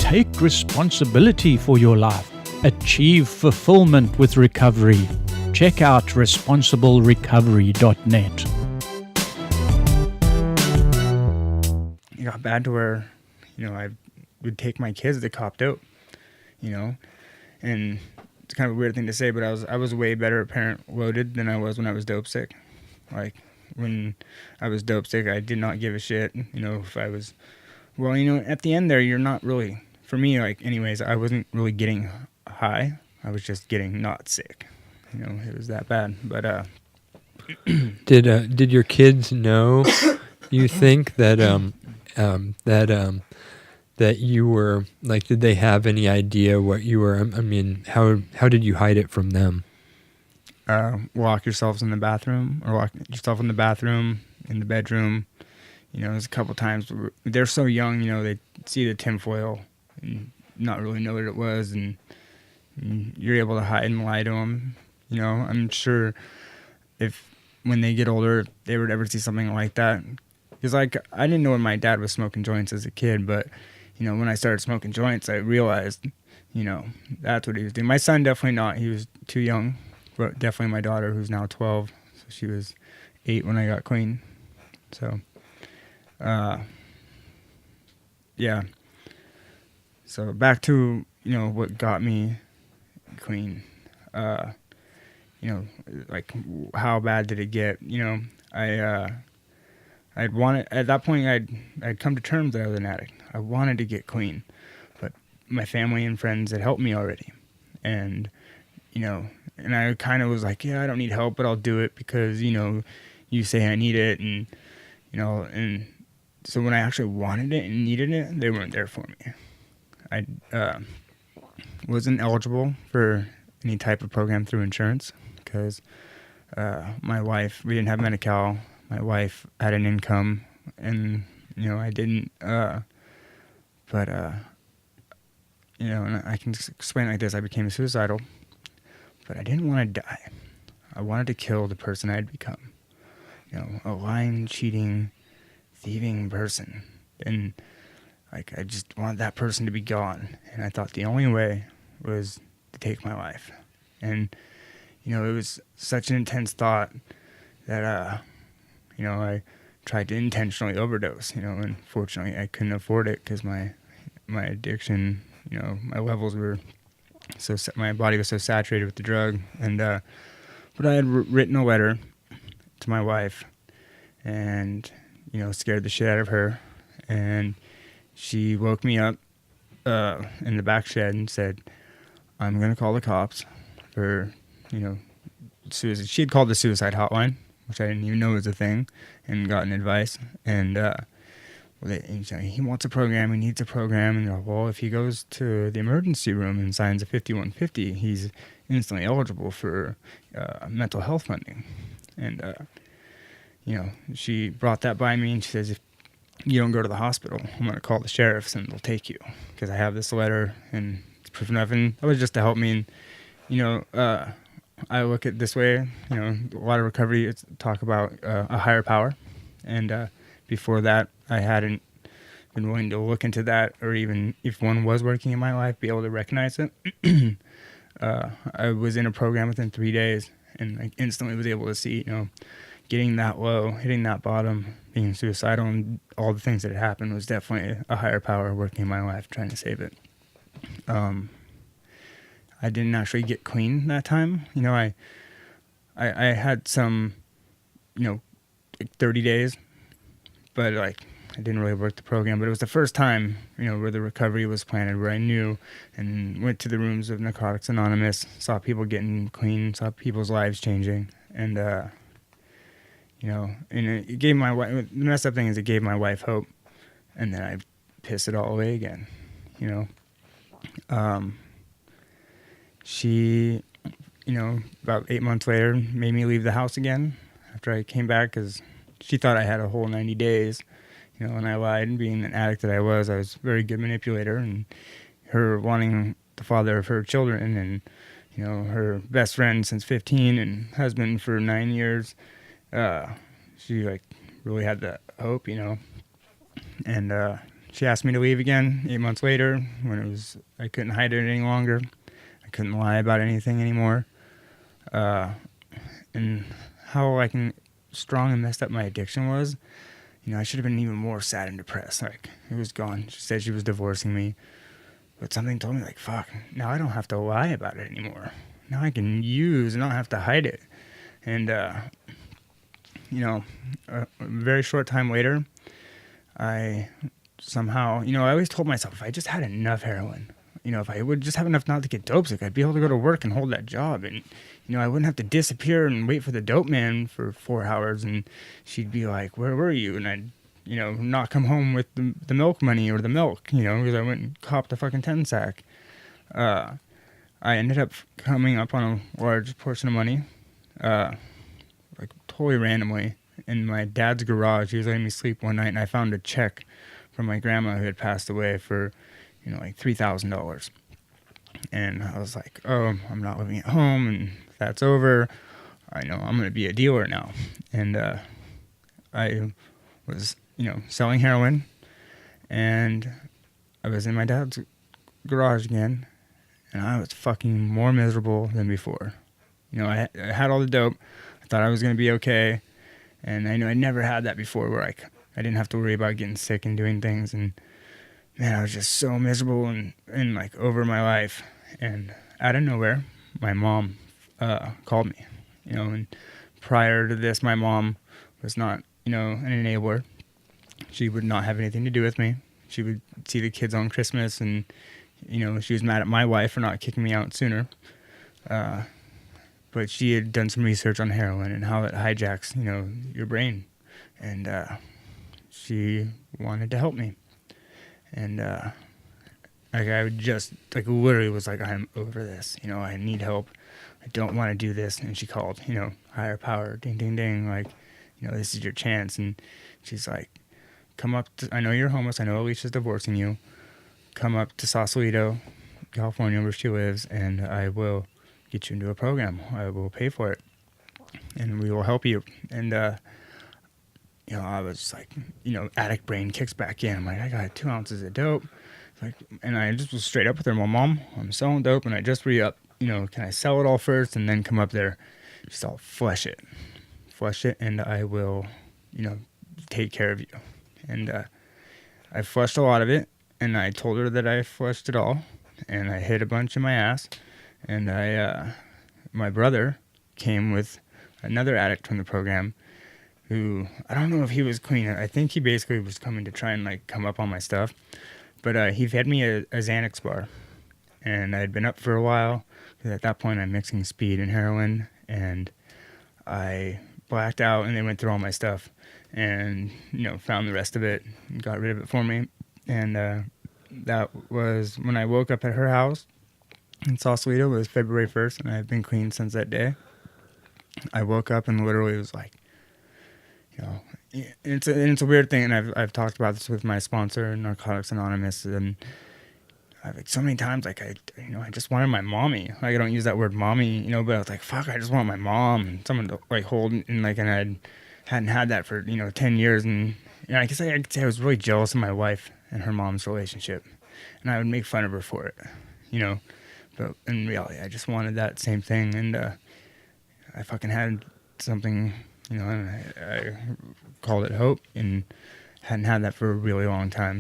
Take responsibility for your life. Achieve fulfillment with recovery. Check out responsiblerecovery.net. It got bad to where, I would take my kids to cop dope, and it's kind of a weird thing to say, but I was way better parent loaded than I was when I was dope sick. Like, when I was dope sick, I did not give a shit, if I was, at the end there, you're not really, for me, like, anyways, I wasn't really getting high. I was just getting not sick. It was that bad. But did your kids know, you think, that that you were, like, did they have any idea what you were? I mean, how did you hide it from them? Lock yourselves in the bathroom, or lock yourself in the bathroom, in the bedroom. There's a couple times where they're so young, they see the tinfoil and not really know what it was, and you're able to hide and lie to them. I'm sure if when they get older, they would ever see something like that. Because, like, I didn't know when my dad was smoking joints as a kid, but, when I started smoking joints, I realized, that's what he was doing. My son, definitely not. He was too young. But definitely my daughter, who's now 12. So she was 8 when I got clean. So, yeah. So back to, what got me clean. Like, how bad did it get? I'd wanted, at that point, I'd come to terms that I was an addict. I wanted to get clean, but my family and friends had helped me already. And, and I kind of was like, yeah, I don't need help, but I'll do it because, you say I need it. And, and so when I actually wanted it and needed it, they weren't there for me. I wasn't eligible for any type of program through insurance because my wife, we didn't have Medi-Cal. My wife had an income, and, I didn't, and I can just explain it like this. I became suicidal, but I didn't want to die. I wanted to kill the person I had become, a lying, cheating, thieving person. And, like, I just wanted that person to be gone. And I thought the only way was to take my life. And, it was such an intense thought that, I tried to intentionally overdose, and fortunately I couldn't afford it because my addiction, my levels were my body was so saturated with the drug. And, but I had written a letter to my wife and, scared the shit out of her. And she woke me up in the back shed and said, I'm going to call the cops for, suicide. She had called the suicide hotline, which I didn't even know was a thing, and gotten advice. And he wants a program, he needs a program. And they're like, well, if he goes to the emergency room and signs a 5150, he's instantly eligible for mental health funding. And, she brought that by me, and she says, if you don't go to the hospital, I'm going to call the sheriffs and they'll take you because I have this letter and it's proof enough. And that was just to help me. And, I look at it this way, a lot of recovery, it's talk about a higher power. And before that, I hadn't been willing to look into that, or even if one was working in my life, be able to recognize it. I was in a program within 3 days, and I instantly was able to see, getting that low, hitting that bottom, being suicidal, and all the things that had happened was definitely a higher power working in my life, trying to save it. I didn't actually get clean that time. I had some, like 30 days, but like I didn't really work the program. But it was the first time, where the recovery was planted, where I knew and went to the rooms of Narcotics Anonymous, saw people getting clean, saw people's lives changing. And, and it gave my wife, the messed up thing is it gave my wife hope. And then I pissed it all away again, She, about 8 months later, made me leave the house again after I came back because she thought I had a whole 90 days, and I lied. And being an addict that I was a very good manipulator. And her wanting the father of her children and, her best friend since 15 and husband for 9 years, she, like, really had that hope, And she asked me to leave again 8 months later when I couldn't hide it any longer. I couldn't lie about anything anymore. And how strong and messed up my addiction was, I should have been even more sad and depressed. Like, it was gone. She said she was divorcing me. But something told me, like, fuck, now I don't have to lie about it anymore. Now I can use and not have to hide it. And, a very short time later, I somehow, I always told myself, if I just had enough heroin, if I would just have enough not to get dope sick, I'd be able to go to work and hold that job. And, I wouldn't have to disappear and wait for the dope man for 4 hours. And she'd be like, where were you? And I'd, not come home with the milk money or the milk, because I went and copped a fucking 10 sack. I ended up coming up on a large portion of money, like totally randomly, in my dad's garage. He was letting me sleep one night, and I found a check from my grandma who had passed away for, like $3,000. And I was like, oh, I'm not living at home, and that's over. I know I'm going to be a dealer now. And I was, selling heroin, and I was in my dad's garage again, and I was fucking more miserable than before. I had all the dope. I thought I was going to be okay, and I never had that before where I didn't have to worry about getting sick and doing things. And man, I was just so miserable and like over my life. And out of nowhere, my mom called me, and prior to this, my mom was not, an enabler. She would not have anything to do with me. She would see the kids on Christmas, and, she was mad at my wife for not kicking me out sooner. But she had done some research on heroin and how it hijacks, your brain. And she wanted to help me. And I would just, literally was like, I'm over this. I need help. I don't want to do this. And she called, higher power, ding, ding, ding. This is your chance. And she's like, come up I know you're homeless. I know Alicia's divorcing you. Come up to Sausalito, California, where she lives, and I will get you into a program. I will pay for it, and we will help you. And, I was like, addict brain kicks back in. I'm like, I got 2 ounces of dope. And I just was straight up with her. Well, Mom, I'm selling dope, and I just re-up. Can I sell it all first and then come up there? She's all, flush it, and I will, take care of you. And I flushed a lot of it, and I told her that I flushed it all, and I hid a bunch in my ass. And my brother came with another addict from the program who, I don't know if he was clean. I think he basically was coming to try and come up on my stuff. But he fed me a Xanax bar, and I had been up for a while. Because at that point, I'm mixing speed and heroin, and I blacked out, and they went through all my stuff and, found the rest of it and got rid of it for me. And that was when I woke up at her house in Sausalito. It was February 1st, and I've been clean since that day. I woke up and literally was like, it's a weird thing, and I've talked about this with my sponsor, Narcotics Anonymous, and I've so many times I just wanted my mommy. I don't use that word mommy, but I was like, fuck, I just want my mom, someone to hold, and I hadn't had that for 10 years, and I guess I could say I was really jealous of my wife and her mom's relationship, and I would make fun of her for it, but in reality, I just wanted that same thing, and I fucking had something. And I called it hope, and hadn't had that for a really long time.